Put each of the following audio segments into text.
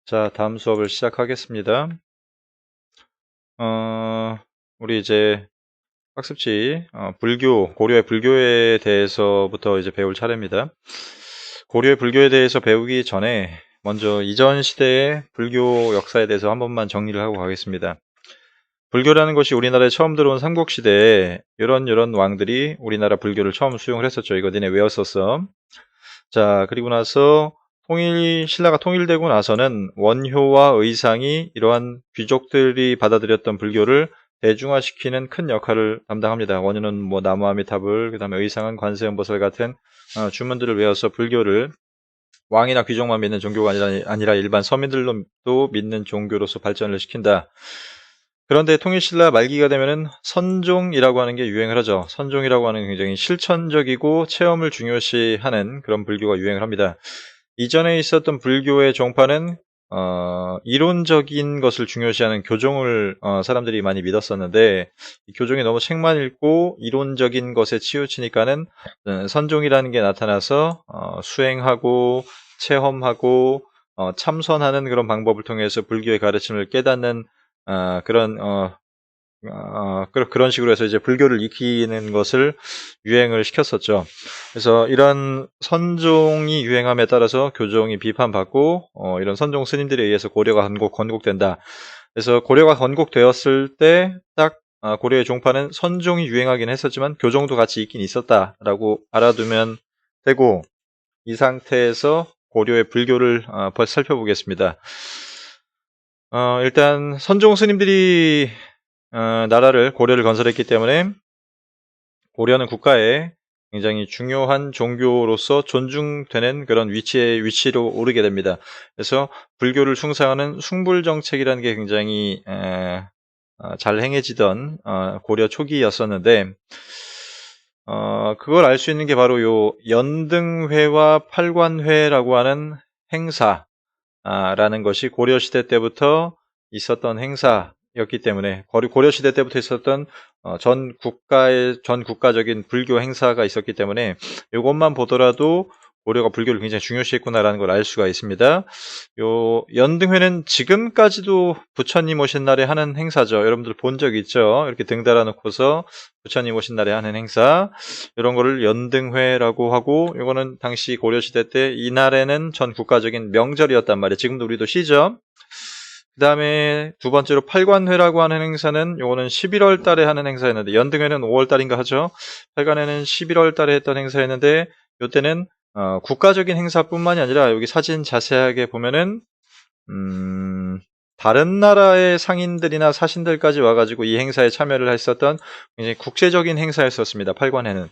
자, 다음 수업을 시작하겠습니다. 우리 이제 학습지, 고려의 불교에 대해서부터 이제 배울 차례입니다. 고려의 불교에 대해서 배우기 전에 먼저 이전 시대의 불교 역사에 대해서 한 번만 정리를 하고 가겠습니다. 불교라는 것이 우리나라에 처음 들어온 삼국시대에 이런 왕들이 우리나라 불교를 처음 수용을 했었죠. 이거 니네 외웠었어. 자, 그리고 나서 신라가 통일되고 나서는 원효와 의상이 이러한 귀족들이 받아들였던 불교를 대중화시키는 큰 역할을 담당합니다. 원효는 뭐 나무아미타불, 그 다음에 의상은 관세음보살 같은 주문들을 외워서 불교를 왕이나 귀족만 믿는 종교가 아니라 일반 서민들도 믿는 종교로서 발전을 시킨다. 그런데 통일신라 말기가 되면은 선종이라고 하는 게 유행을 하죠. 선종이라고 하는 굉장히 실천적이고 체험을 중요시하는 그런 불교가 유행을 합니다. 이전에 있었던 불교의 종파는 이론적인 것을 중요시하는 교종을 사람들이 많이 믿었었는데, 이 교종이 너무 책만 읽고 이론적인 것에 치우치니까는 선종이라는 게 나타나서 수행하고 체험하고 참선하는 그런 방법을 통해서 불교의 가르침을 깨닫는 그런 식으로 해서 이제 불교를 익히는 것을 유행을 시켰었죠. 그래서 이런 선종이 유행함에 따라서 교종이 비판받고 이런 선종 스님들에 의해서 고려가 건국된다. 그래서 고려가 건국되었을 때 딱 고려의 종파는 선종이 유행하긴 했었지만 교종도 같이 있긴 있었다라고 알아두면 되고, 이 상태에서 고려의 불교를 살펴보겠습니다. 일단 선종 스님들이 고려를 건설했기 때문에 고려는 국가의 굉장히 중요한 종교로서 존중되는 그런 위치로 오르게 됩니다. 그래서 불교를 숭상하는 숭불정책이라는 게 굉장히 잘 행해지던 고려 초기였었는데, 그걸 알 수 있는 게 바로 요 연등회와 팔관회라고 하는 행사라는 것이 고려시대 때부터 있었던 행사였기 때문에, 고려시대 때부터 있었던 전 국가적인 불교 행사가 있었기 때문에 이것만 보더라도 고려가 불교를 굉장히 중요시했구나라는 걸 알 수가 있습니다. 요 연등회는 지금까지도 부처님 오신 날에 하는 행사죠. 여러분들 본 적 있죠? 이렇게 등 달아놓고서 부처님 오신 날에 하는 행사, 이런 거를 연등회라고 하고, 이거는 당시 고려시대 때 이날에는 전 국가적인 명절이었단 말이에요. 지금도 우리도 쉬죠. 그 다음에 두 번째로 팔관회라고 하는 행사는, 요거는 11월 달에 하는 행사였는데, 연등회는 5월 달인가 하죠. 팔관회는 11월 달에 했던 행사였는데, 요때는 국가적인 행사뿐만이 아니라, 여기 사진 자세하게 보면은 다른 나라의 상인들이나 사신들까지 와가지고 이 행사에 참여를 했었던 굉장히 국제적인 행사였었습니다. 팔관회는.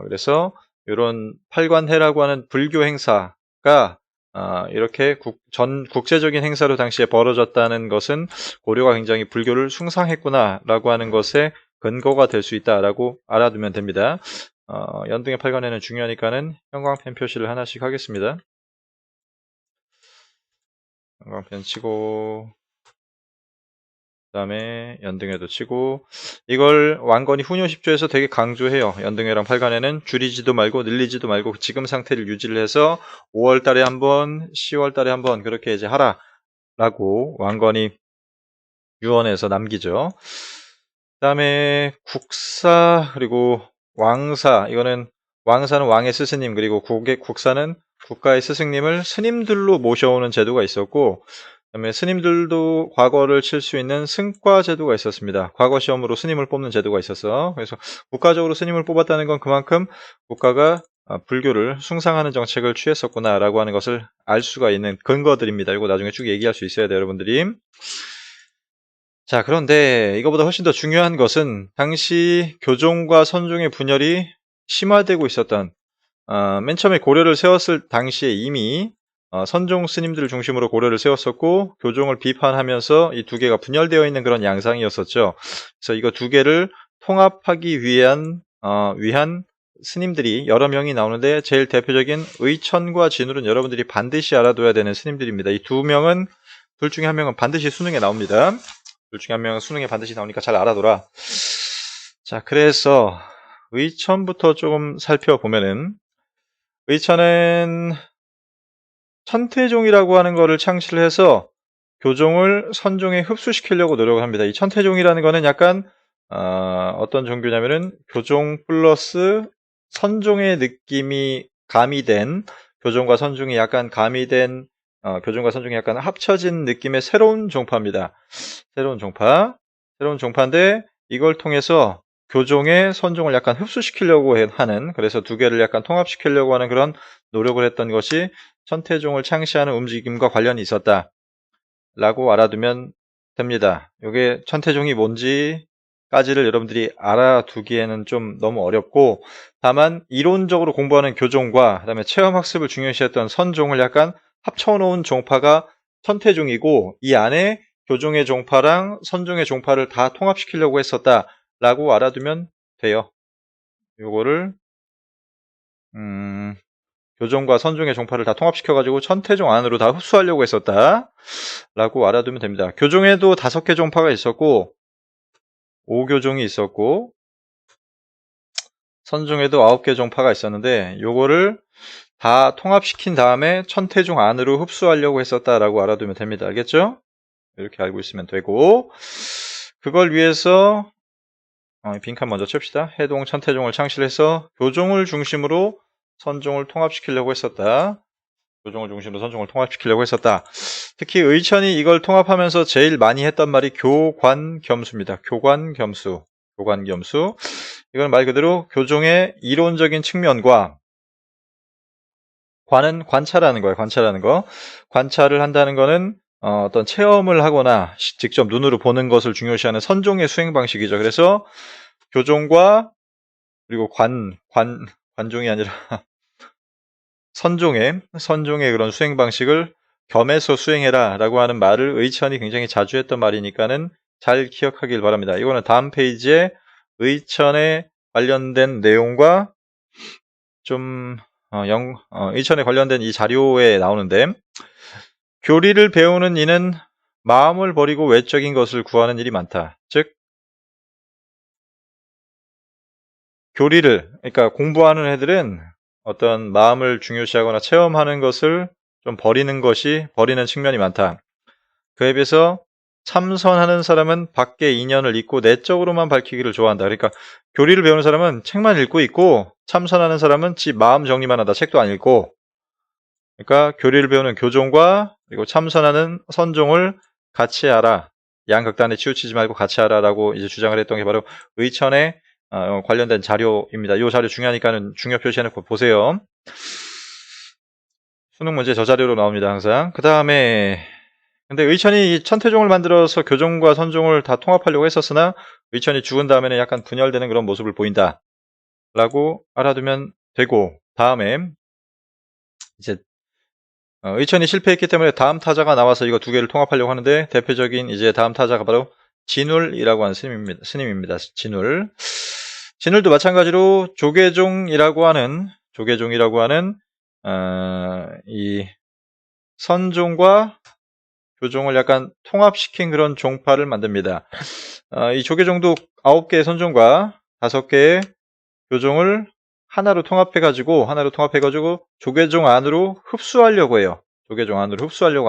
그래서 이런 팔관회라고 하는 불교 행사가 이렇게 전 국제적인 행사로 당시에 벌어졌다는 것은 고려가 굉장히 불교를 숭상했구나라고 하는 것에 근거가 될 수 있다라고 알아두면 됩니다. 연등의 팔관회는 중요하니까는 형광펜 표시를 하나씩 하겠습니다. 형광펜 치고, 그 다음에 연등회도 치고, 이걸 왕건이 훈요십조에서 되게 강조해요. 연등회랑 팔관회는 줄이지도 말고 늘리지도 말고 지금 상태를 유지를 해서 5월 달에 한 번, 10월 달에 한 번 그렇게 이제 하라라고 왕건이 유언해서 남기죠. 그 다음에 국사, 그리고 왕사, 이거는 왕사는 왕의 스승님, 그리고 국사는 국가의 스승님을 스님들로 모셔오는 제도가 있었고, 그다음에 스님들도 과거를 칠 수 있는 승과 제도가 있었습니다. 과거 시험으로 스님을 뽑는 제도가 있었어. 그래서 국가적으로 스님을 뽑았다는 건 그만큼 국가가 불교를 숭상하는 정책을 취했었구나라고 하는 것을 알 수가 있는 근거들입니다. 이거 나중에 쭉 얘기할 수 있어야 돼요, 여러분들이. 자, 그런데 이거보다 훨씬 더 중요한 것은 당시 교종과 선종의 분열이 심화되고 있었던, 맨 처음에 고려를 세웠을 당시에 이미 선종 스님들을 중심으로 고려를 세웠었고, 교종을 비판하면서 이 두 개가 분열되어 있는 그런 양상이었었죠. 그래서 이거 두 개를 통합하기 위한 스님들이 여러 명이 나오는데, 제일 대표적인 의천과 진울은 여러분들이 반드시 알아둬야 되는 스님들입니다. 이 두 명은, 둘 중에 한 명은 반드시 수능에 나옵니다. 둘 중에 한 명은 수능에 반드시 나오니까 잘 알아둬라. 자, 그래서 의천부터 조금 살펴보면은, 의천은 천태종이라고 하는 거를 창시를 해서 교종을 선종에 흡수시키려고 노력을 합니다. 이 천태종이라는 거는 약간 어떤 종교냐면은 교종 플러스 선종의 느낌이 가미된, 교종과 선종이 약간 가미된, 교종과 선종이 약간 합쳐진 느낌의 새로운 종파입니다. 새로운 종파인데 이걸 통해서 교종의 선종을 약간 흡수시키려고 하는, 그래서 두 개를 약간 통합시키려고 하는 그런 노력을 했던 것이 천태종을 창시하는 움직임과 관련이 있었다 라고 알아두면 됩니다. 이게 천태종이 뭔지까지를 여러분들이 알아두기에는 좀 너무 어렵고, 다만 이론적으로 공부하는 교종과 그다음에 체험학습을 중요시했던 선종을 약간 합쳐놓은 종파가 천태종이고, 이 안에 교종의 종파랑 선종의 종파를 다 통합시키려고 했었다라고 알아두면 돼요. 요거를 교종과 선종의 종파를 다 통합시켜가지고 천태종 안으로 다 흡수하려고 했었다 라고 알아두면 됩니다. 교종에도 5개 종파가 있었고 5교종이 있었고 선종에도 9개 종파가 있었는데 요거를 다 통합시킨 다음에 천태종 안으로 흡수하려고 했었다라고 알아두면 됩니다. 알겠죠? 이렇게 알고 있으면 되고, 그걸 위해서 빈칸 먼저 칩시다. 해동 천태종을 창실해서 교종을 중심으로 선종을 통합시키려고 했었다. 교종을 중심으로 선종을 통합시키려고 했었다. 특히 의천이 이걸 통합하면서 제일 많이 했던 말이 교관겸수입니다. 교관겸수. 이건 말 그대로 교종의 이론적인 측면과 관은 관찰하는 거예요. 관찰을 한다는 거는 어떤 체험을 하거나 직접 눈으로 보는 것을 중요시하는 선종의 수행 방식이죠. 그래서 교종과 그리고 관종이 아니라 선종의 그런 수행 방식을 겸해서 수행해라 라고 하는 말을 의천이 굉장히 자주 했던 말이니까는 잘 기억하길 바랍니다. 이거는 다음 페이지에 의천에 관련된 내용과 좀 의천에 관련된 이 자료에 나오는데, 교리를 배우는 이는 마음을 버리고 외적인 것을 구하는 일이 많다. 즉 교리를, 그러니까 공부하는 애들은 어떤 마음을 중요시하거나 체험하는 것을 좀 버리는 측면이 많다. 그에 비해서 참선하는 사람은 밖의 인연을 잊고 내적으로만 밝히기를 좋아한다. 그러니까 교리를 배우는 사람은 책만 읽고 있고, 참선하는 사람은 지 마음 정리만 하다 책도 안 읽고, 그러니까 교리를 배우는 교종과 그리고 참선하는 선종을 같이 하라. 양극단에 치우치지 말고 같이 하라라고 이제 주장을 했던 게 바로 의천의 관련된 자료입니다. 이 자료 중요하니까는 중요 표시해놓고 보세요. 수능 문제 저 자료로 나옵니다. 항상. 그 다음에 근데 의천이 천태종을 만들어서 교종과 선종을 다 통합하려고 했었으나 의천이 죽은 다음에는 약간 분열되는 그런 모습을 보인다 라고 알아두면 되고, 다음에 이제 의천이 실패했기 때문에 다음 타자가 나와서 이거 두 개를 통합하려고 하는데, 대표적인 이제 다음 타자가 바로 진울이라고 하는 스님입니다. 진울도 마찬가지로 조계종이라고 하는 이 선종과 교종을 약간 통합시킨 그런 종파를 만듭니다. 이 조계종도 9개의 선종과 5개의 교종을 하나로 통합해가지고 조계종 안으로 흡수하려고 해요. 조계종 안으로 흡수하려고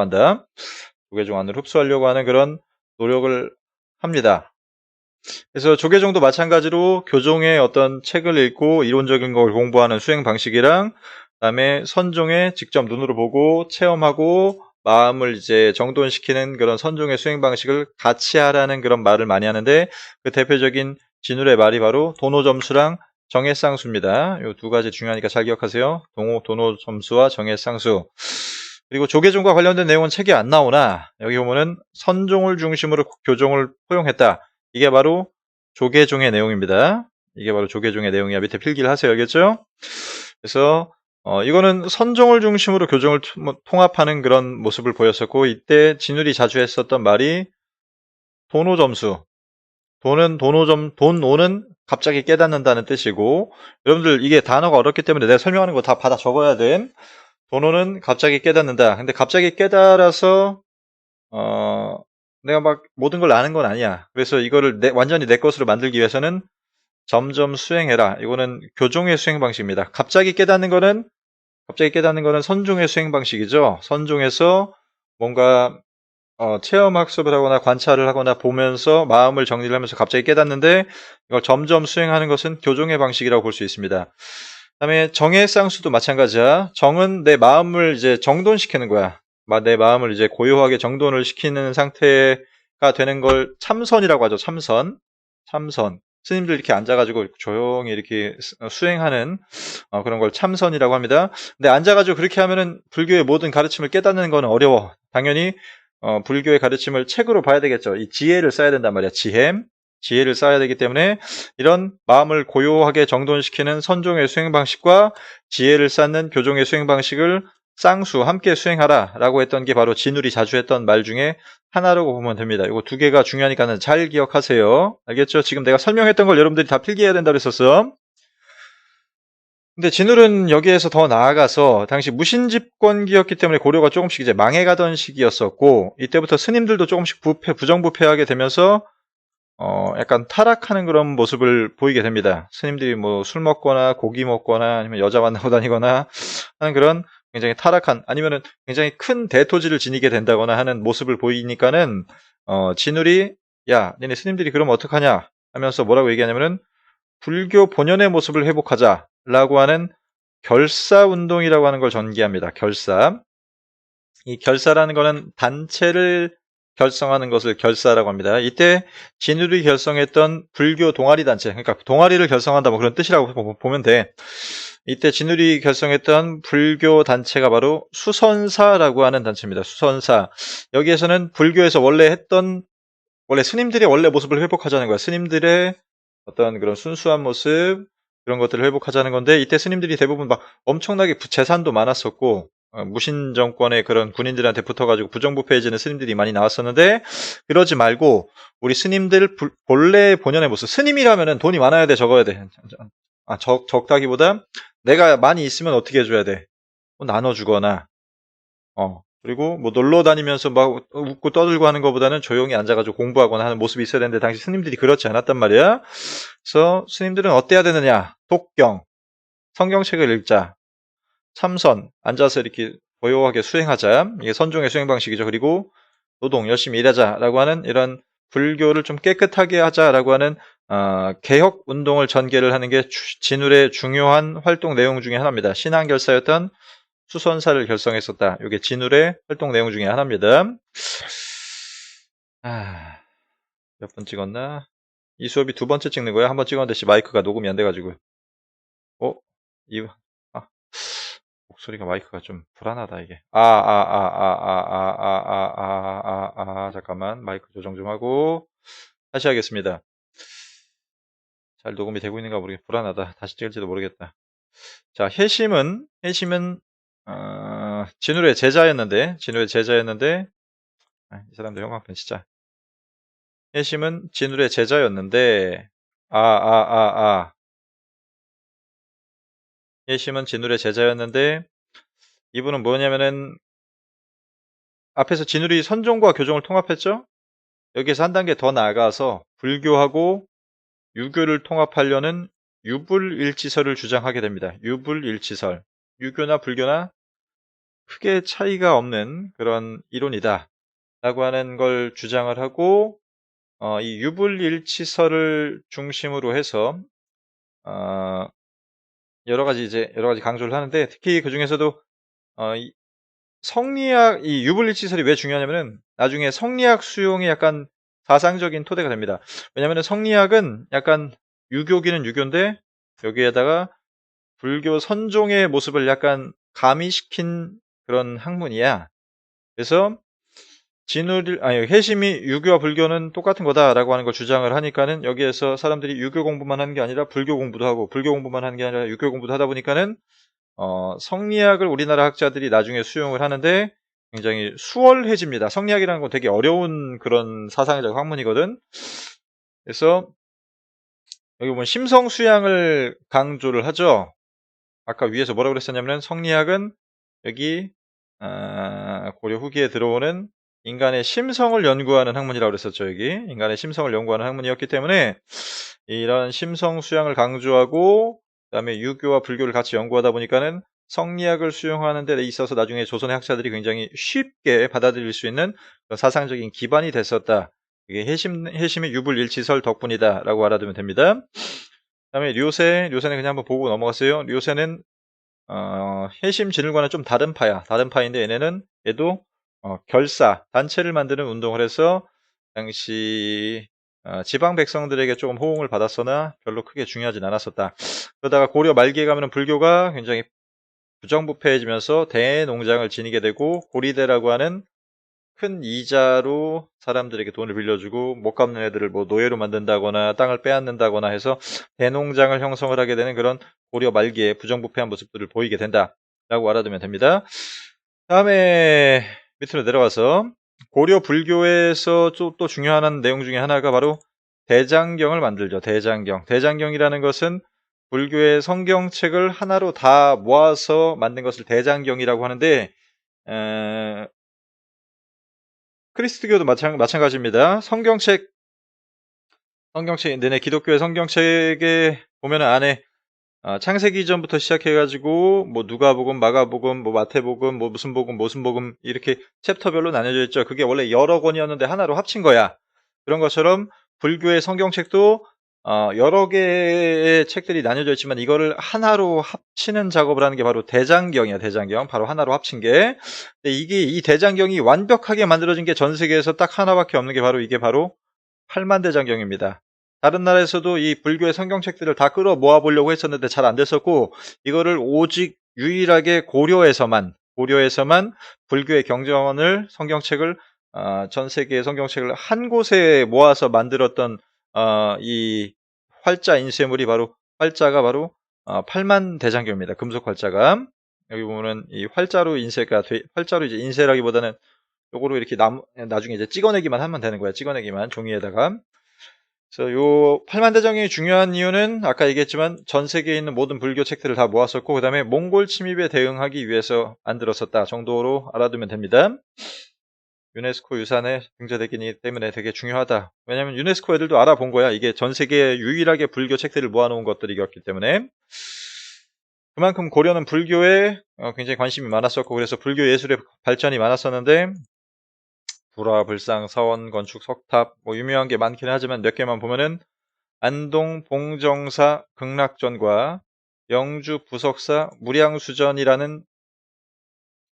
하는 그런 노력을 합니다. 그래서 조계종도 마찬가지로 교종의 어떤 책을 읽고 이론적인 걸 공부하는 수행 방식이랑, 그다음에 선종의 직접 눈으로 보고 체험하고 마음을 이제 정돈시키는 그런 선종의 수행 방식을 같이 하라는 그런 말을 많이 하는데, 그 대표적인 진울의 말이 바로 도노점수랑 정해쌍수입니다. 이 두 가지 중요하니까 잘 기억하세요. 도노점수와 정해쌍수. 그리고 조계종과 관련된 내용은 책에 안 나오나 여기 보면은 선종을 중심으로 교종을 포용했다. 이게 바로 조계종의 내용입니다. 이게 바로 조계종의 내용이야. 밑에 필기를 하세요. 알겠죠? 그래서 이거는 선종을 중심으로 교종을 통합하는 그런 모습을 보였었고, 이때 진울이 자주 했었던 말이 도노점수. 돈오는 갑자기 깨닫는다는 뜻이고, 여러분들 이게 단어가 어렵기 때문에 내가 설명하는 거 다 받아 적어야 돼. 돈오는 갑자기 깨닫는다. 근데 갑자기 깨달아서 내가 막 모든 걸 아는 건 아니야. 그래서 이거를 완전히 내 것으로 만들기 위해서는 점점 수행해라. 이거는 교종의 수행 방식입니다. 갑자기 깨닫는 거는 갑자기 깨닫는 거는 선종의 수행 방식이죠. 선종에서 뭔가 체험학습을 하거나 관찰을 하거나 보면서 마음을 정리를 하면서 갑자기 깨닫는데 이걸 점점 수행하는 것은 교종의 방식이라고 볼 수 있습니다. 그다음에 정의 쌍수도 마찬가지야. 정은 내 마음을 이제 정돈시키는 거야. 내 마음을 이제 고요하게 정돈을 시키는 상태가 되는 걸 참선이라고 하죠. 참선. 스님들 이렇게 앉아가지고 조용히 이렇게 수행하는 그런 걸 참선이라고 합니다. 근데 앉아가지고 그렇게 하면은 불교의 모든 가르침을 깨닫는 건 어려워. 당연히 불교의 가르침을 책으로 봐야 되겠죠. 이 지혜를 써야 된단 말이야. 지혜를 쌓아야 되기 때문에 이런 마음을 고요하게 정돈시키는 선종의 수행 방식과 지혜를 쌓는 교종의 수행 방식을 쌍수 함께 수행하라 라고 했던 게 바로 진울이 자주 했던 말 중에 하나라고 보면 됩니다. 이거 두 개가 중요하니까는 잘 기억하세요. 알겠죠? 지금 내가 설명했던 걸 여러분들이 다 필기해야 된다고 했었어. 근데 진울은 여기에서 더 나아가서 당시 무신집권기였기 때문에 고려가 조금씩 이제 망해가던 시기였었고 이때부터 스님들도 조금씩 부정부패하게 되면서 약간 타락하는 그런 모습을 보이게 됩니다. 스님들이 뭐 술 먹거나 고기 먹거나 아니면 여자 만나고 다니거나 하는 그런 굉장히 타락한 아니면은 굉장히 큰 대토지를 지니게 된다거나 하는 모습을 보이니까는 진울이 야 니네 스님들이 그러면 어떡하냐 하면서 뭐라고 얘기하냐면은 불교 본연의 모습을 회복하자라고 하는 결사운동이라고 하는 걸 전개합니다. 결사. 이 결사라는 거는 단체를 결성하는 것을 결사라고 합니다. 이때 진울이 결성했던 불교 동아리 단체, 그러니까 동아리를 결성한다 뭐 그런 뜻이라고 보면 돼. 이때 진울이 결성했던 불교 단체가 바로 수선사라고 하는 단체입니다. 수선사. 여기에서는 불교에서 원래 스님들의 원래 모습을 회복하자는 거야. 스님들의 어떤 그런 순수한 모습, 그런 것들을 회복하자는 건데, 이때 스님들이 대부분 막 엄청나게 재산도 많았었고, 무신 정권의 그런 군인들한테 붙어가지고 부정부패해지는 스님들이 많이 나왔었는데, 그러지 말고, 우리 스님들 본래 본연의 모습, 스님이라면은 돈이 많아야 돼, 적어야 돼. 적다기보다, 내가 많이 있으면 어떻게 해줘야 돼? 뭐 나눠주거나, 그리고 뭐 놀러 다니면서 막 웃고 떠들고 하는 것보다는 조용히 앉아가지고 공부하거나 하는 모습이 있어야 되는데 당시 스님들이 그렇지 않았단 말이야. 그래서 스님들은 어때야 되느냐? 독경, 성경책을 읽자, 참선, 앉아서 이렇게 고요하게 수행하자. 이게 선종의 수행 방식이죠. 그리고 노동, 열심히 일하자라고 하는 이런 불교를 좀 깨끗하게 하자라고 하는 개혁 운동을 전개를 하는 게 진울의 중요한 활동 내용 중에 하나입니다. 신앙결사였던 수선사를 결성했었다. 이게 진울의 활동 내용 중에 하나입니다. 몇 번 찍었나? 이 수업이 두 번째 찍는 거야? 한 번 찍었는데 마이크가 녹음이 안 돼가지고. 목소리가 마이크가 좀 불안하다 이게. 잠깐만 마이크 조정 좀 하고 다시 하겠습니다. 잘 녹음이 되고 있는가 모르겠. 불안하다. 다시 찍을지도 모르겠다. 자, 해심은 진울의 제자였는데 이 사람들 형광펜 진짜. 해심은 진울의 제자였는데 해심은 진울의 제자였는데 이분은 뭐냐면은 앞에서 진울이 선종과 교종을 통합했죠. 여기서 한 단계 더 나아가서 불교하고 유교를 통합하려는 유불일치설을 주장하게 됩니다. 유불일치설. 유교나 불교나 크게 차이가 없는 그런 이론이다 라고 하는 걸 주장을 하고 이 유불일치설을 중심으로 해서 여러 가지 강조를 하는데 특히 그 중에서도 이 성리학 이 유불일치설이 왜 중요하냐면은 나중에 성리학 수용에 약간 사상적인 토대가 됩니다. 왜냐하면 성리학은 약간 유교기는 유교인데 여기에다가 불교 선종의 모습을 약간 가미시킨 그런 학문이야. 그래서 해심이 유교와 불교는 똑같은 거다라고 하는 걸 주장을 하니까는 여기에서 사람들이 유교 공부만 하는 게 아니라 불교 공부도 하고 불교 공부만 하는 게 아니라 유교 공부도 하다 보니까는 성리학을 우리나라 학자들이 나중에 수용을 하는데 굉장히 수월해집니다. 성리학이라는 건 되게 어려운 그런 사상적 학문이거든. 그래서 여기 보면 심성수양을 강조를 하죠. 아까 위에서 뭐라고 그랬었냐면 성리학은 여기 고려 후기에 들어오는 인간의 심성을 연구하는 학문이라고 그랬었죠. 여기 인간의 심성을 연구하는 학문이었기 때문에 이런 심성 수양을 강조하고 그다음에 유교와 불교를 같이 연구하다 보니까는 성리학을 수용하는 데 있어서 나중에 조선의 학자들이 굉장히 쉽게 받아들일 수 있는 사상적인 기반이 됐었다. 이게 해심의 유불일치설 덕분이다라고 알아두면 됩니다. 그다음에 료세는 그냥 한번 보고 넘어갔어요. 료세는 해심 진을과는 좀 다른 파야. 다른 파인데 얘도 결사 단체를 만드는 운동을 해서 당시 지방 백성들에게 조금 호응을 받았으나 별로 크게 중요하진 않았었다. 그러다가 고려 말기에 가면 불교가 굉장히 부정부패해지면서 대농장을 지니게 되고 고리대라고 하는 큰 이자로 사람들에게 돈을 빌려주고 못 갚는 애들을 뭐 노예로 만든다거나 땅을 빼앗는다거나 해서 대농장을 형성을 하게 되는 그런 고려 말기에 부정부패한 모습들을 보이게 된다라고 알아두면 됩니다. 다음에 밑으로 내려가서 고려 불교에서 또 중요한 내용 중에 하나가 바로 대장경을 만들죠. 대장경이라는 것은 불교의 성경책을 하나로 다 모아서 만든 것을 대장경이라고 하는데 크리스트교도 마찬가지입니다. 성경책 내내 기독교의 성경책에 보면 안에 창세기 이전부터 시작해가지고 뭐 누가복음, 마가복음, 뭐 마태복음, 뭐 무슨 복음 이렇게 챕터별로 나뉘어져 있죠. 그게 원래 여러 권이었는데 하나로 합친 거야. 그런 것처럼 불교의 성경책도 여러 개의 책들이 나뉘어져 있지만 이거를 하나로 합치는 작업을 하는 게 바로 대장경이야. 대장경 바로 하나로 합친 게. 근데 이 대장경이 완벽하게 만들어진 게 전 세계에서 딱 하나밖에 없는 게 이게 바로 팔만대장경입니다. 다른 나라에서도 이 불교의 성경책들을 다 끌어 모아 보려고 했었는데 잘 안 됐었고 이거를 오직 유일하게 고려에서만 불교의 경전을 성경책을 전 세계의 성경책을 한 곳에 모아서 만들었던 이 활자 인쇄물이 활자가 바로 팔만대장경입니다. 금속 활자가 여기 보면은 이 활자로 활자로 이제 인쇄라기보다는 요거로 이렇게 나중에 이제 찍어내기만 하면 되는 거야. 찍어내기만 종이에다가. 그래서 요 팔만대장경이 중요한 이유는 아까 얘기했지만 전 세계에 있는 모든 불교 책들을 다 모았었고 그 다음에 몽골 침입에 대응하기 위해서 만들었었다 정도로 알아두면 됩니다. 유네스코 유산에 등재되기 때문에 되게 중요하다. 왜냐면 유네스코 애들도 알아본 거야. 이게 전 세계에 유일하게 불교 책들을 모아놓은 것들이었기 때문에. 그만큼 고려는 불교에 굉장히 관심이 많았었고 그래서 불교 예술의 발전이 많았었는데 불화, 불상, 사원, 건축, 석탑 뭐 유명한 게 많긴 하지만 몇 개만 보면은 안동 봉정사 극락전과 영주 부석사 무량수전이라는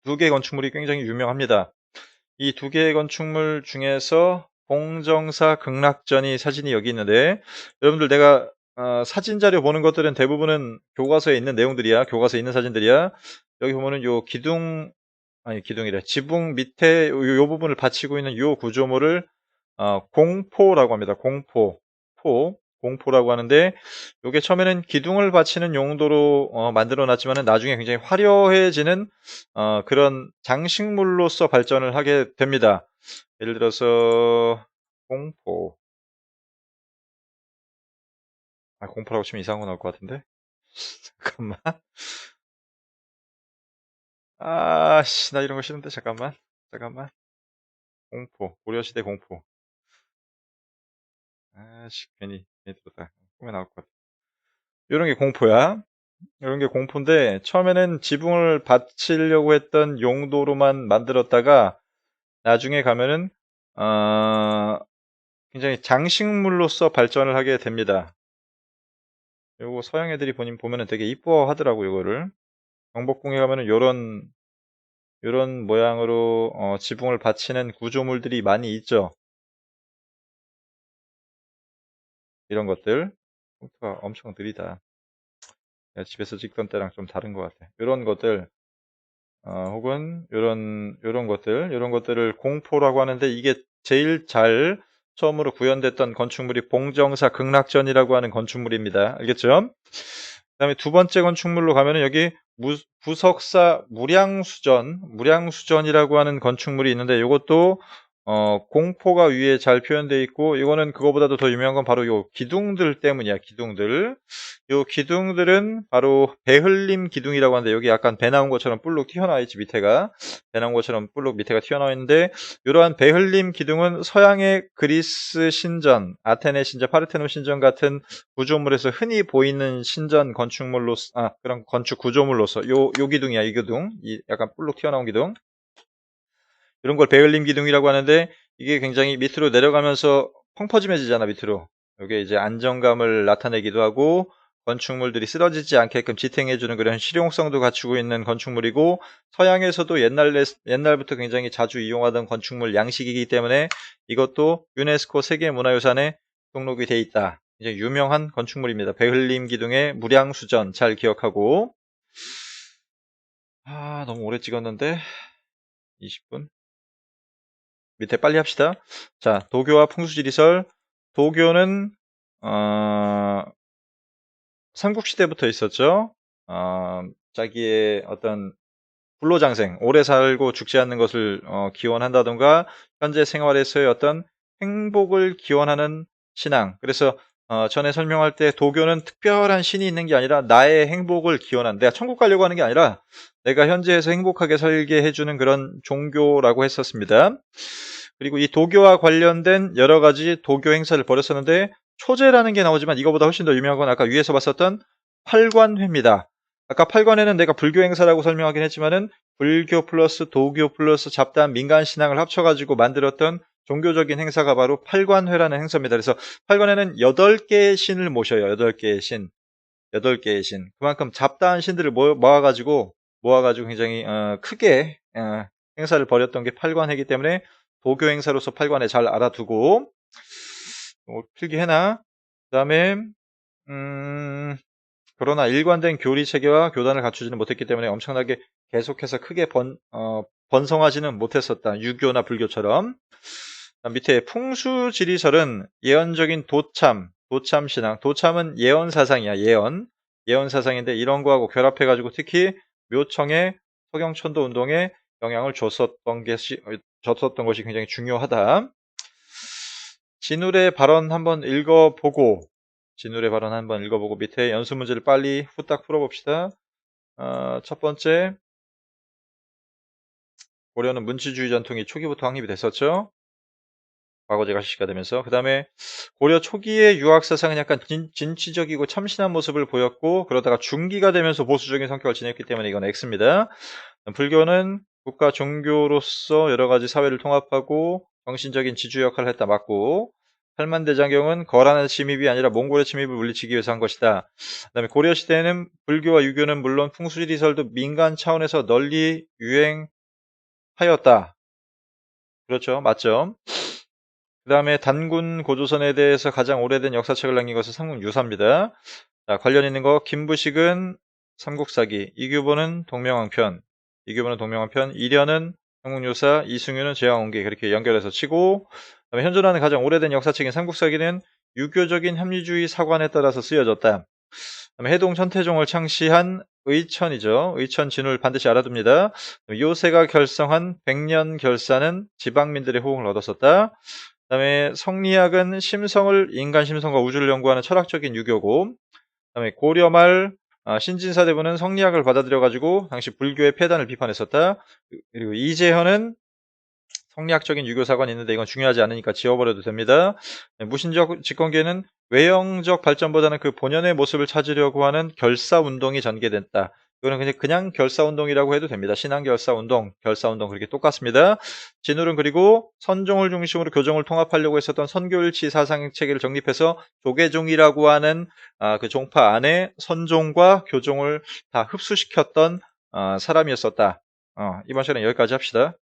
두 개의 건축물이 굉장히 유명합니다. 이 두 개의 건축물 중에서 봉정사 극락전이 사진이 여기 있는데 여러분들 내가 사진 자료 보는 것들은 대부분은 교과서에 있는 내용들이야. 교과서에 있는 사진들이야. 여기 보면은 요 기둥이래. 지붕 밑에 요 부분을 받치고 있는 요 구조물을 공포라고 합니다. 공포라고 하는데 이게 처음에는 기둥을 받치는 용도로 만들어 놨지만 나중에 굉장히 화려해지는 그런 장식물로서 발전을 하게 됩니다. 예를 들어서 공포라고 치면 이상한 거 나올 것 같은데 잠깐만 나 이런 거 싫은데 잠깐만 고려시대 공포 괜히 들었다 꿈에 나올 것 같아. 이런 게 공포야. 이런 게 공포인데 처음에는 지붕을 받치려고 했던 용도로만 만들었다가 나중에 가면은 굉장히 장식물로서 발전을 하게 됩니다. 요거 서양 애들이 보면은 되게 이뻐 하더라고. 이거를 경복궁에 가면은 요런 모양으로 지붕을 받치는 구조물들이 많이 있죠. 이런 것들 컴퓨터가 엄청 느리다. 집에서 찍던 때랑 좀 다른 것 같아. 이런 것들 혹은 요런 것들을 공포라고 하는데 이게 제일 잘 처음으로 구현됐던 건축물이 봉정사 극락전이라고 하는 건축물입니다. 알겠죠? 그 다음에 두 번째 건축물로 가면은 여기 부석사 무량수전이라고 하는 건축물이 있는데 이것도 공포가 위에 잘 표현되어 있고, 이거는 그거보다도 더 유명한 건 바로 요 기둥들 때문이야, 기둥들. 요 기둥들은 바로 배흘림 기둥이라고 하는데, 여기 약간 배 나온 것처럼 뿔룩 튀어나와 있지, 밑에가. 배 나온 것처럼 뿔룩 밑에가 튀어나와 있는데, 이러한 배흘림 기둥은 서양의 그리스 신전, 아테네 신전, 파르테논 신전 같은 구조물에서 흔히 보이는 신전 건축물로서, 그런 건축 구조물로서, 요 기둥이야, 이 기둥. 이 약간 뿔룩 튀어나온 기둥. 이런 걸 베을림 기둥이라고 하는데, 이게 굉장히 밑으로 내려가면서 펑퍼짐해지잖아, 밑으로. 이게 이제 안정감을 나타내기도 하고, 건축물들이 쓰러지지 않게끔 지탱해주는 그런 실용성도 갖추고 있는 건축물이고, 서양에서도 옛날부터 굉장히 자주 이용하던 건축물 양식이기 때문에 이것도 유네스코 세계문화유산에 등록이 돼 있다. 이제 유명한 건축물입니다. 베을림 기둥의 무량수전 잘 기억하고. 너무 오래 찍었는데 20분. 밑에 빨리 합시다. 자, 도교와 풍수지리설. 도교는 삼국시대부터 있었죠. 자기의 어떤 불로장생, 오래 살고 죽지 않는 것을 기원한다던가, 현재 생활에서의 어떤 행복을 기원하는 신앙. 그래서 전에 설명할 때 도교는 특별한 신이 있는 게 아니라 나의 행복을 기원한, 내가 천국 가려고 하는 게 아니라 내가 현재에서 행복하게 살게 해주는 그런 종교라고 했었습니다. 그리고 이 도교와 관련된 여러 가지 도교 행사를 벌였었는데, 초제라는 게 나오지만 이거보다 훨씬 더 유명한 건 아까 위에서 봤었던 팔관회입니다. 아까 팔관회는 내가 불교 행사라고 설명하긴 했지만은 불교 플러스 도교 플러스 잡다한 민간 신앙을 합쳐가지고 만들었던 종교적인 행사가 바로 팔관회라는 행사입니다. 그래서 팔관회는 8개의 신을 모셔요. 8개의 신. 8개의 신. 그만큼 잡다한 신들을 모아가지고 굉장히 크게 행사를 벌였던 게 팔관회이기 때문에 도교 행사로서 팔관회 잘 알아두고 필기해놔. 그 다음에 그러나 일관된 교리 체계와 교단을 갖추지는 못했기 때문에 엄청나게 계속해서 크게 번성하지는 못했었다. 유교나 불교처럼. 밑에 풍수지리설은 예언적인 도참신앙. 도참은 예언사상이야. 예언사상인데 이런 거하고 결합해가지고 특히 묘청의 서경천도 운동에 영향을 줬었던 것이 굉장히 중요하다. 진울의 발언 한번 읽어보고 밑에 연수 문제를 빨리 후딱 풀어봅시다. 첫 번째, 고려는 문치주의 전통이 초기부터 확립이 됐었죠. 과거제가 실시가 되면서. 그 다음에 고려 초기의 유학사상은 약간 진취적이고 참신한 모습을 보였고, 그러다가 중기가 되면서 보수적인 성격을 지녔기 때문에 이건 X입니다. 불교는 국가 종교로서 여러 가지 사회를 통합하고 정신적인 지주 역할을 했다. 맞고, 팔만대장경은 거란의 침입이 아니라 몽골의 침입을 물리치기 위해서 한 것이다. 그 다음에 고려시대에는 불교와 유교는 물론 풍수지리설도 민간 차원에서 널리 유행하였다. 그렇죠. 맞죠. 그 다음에 단군 고조선에 대해서 가장 오래된 역사책을 남긴 것은 삼국유사입니다. 자, 관련 있는 거, 김부식은 삼국사기, 이규보는 동명왕편, 이련은 삼국유사, 이승유는 제왕원기, 그렇게 연결해서 치고, 그다음에 현존하는 가장 오래된 역사책인 삼국사기는 유교적인 합리주의 사관에 따라서 쓰여졌다. 그다음에 해동 천태종을 창시한 의천이죠. 의천 진울 반드시 알아둡니다. 요새가 결성한 백년결사는 지방민들의 호응을 얻었었다. 그다음에 성리학은 인간 심성과 우주를 연구하는 철학적인 유교고, 그다음에 고려 말 신진사대부는 성리학을 받아들여가지고 당시 불교의 폐단을 비판했었다. 그리고 이재현은 성리학적인 유교사관이 있는데 이건 중요하지 않으니까 지워버려도 됩니다. 무신적 집권기에는 외형적 발전보다는 그 본연의 모습을 찾으려고 하는 결사운동이 전개됐다. 이거는 그냥 결사운동이라고 해도 됩니다. 신앙결사운동, 결사운동 그렇게 똑같습니다. 진울은 그리고 선종을 중심으로 교종을 통합하려고 했었던 선교일치 사상체계를 정립해서 조계종이라고 하는 그 종파 안에 선종과 교종을 다 흡수시켰던 사람이었었다. 이번 시간에 여기까지 합시다.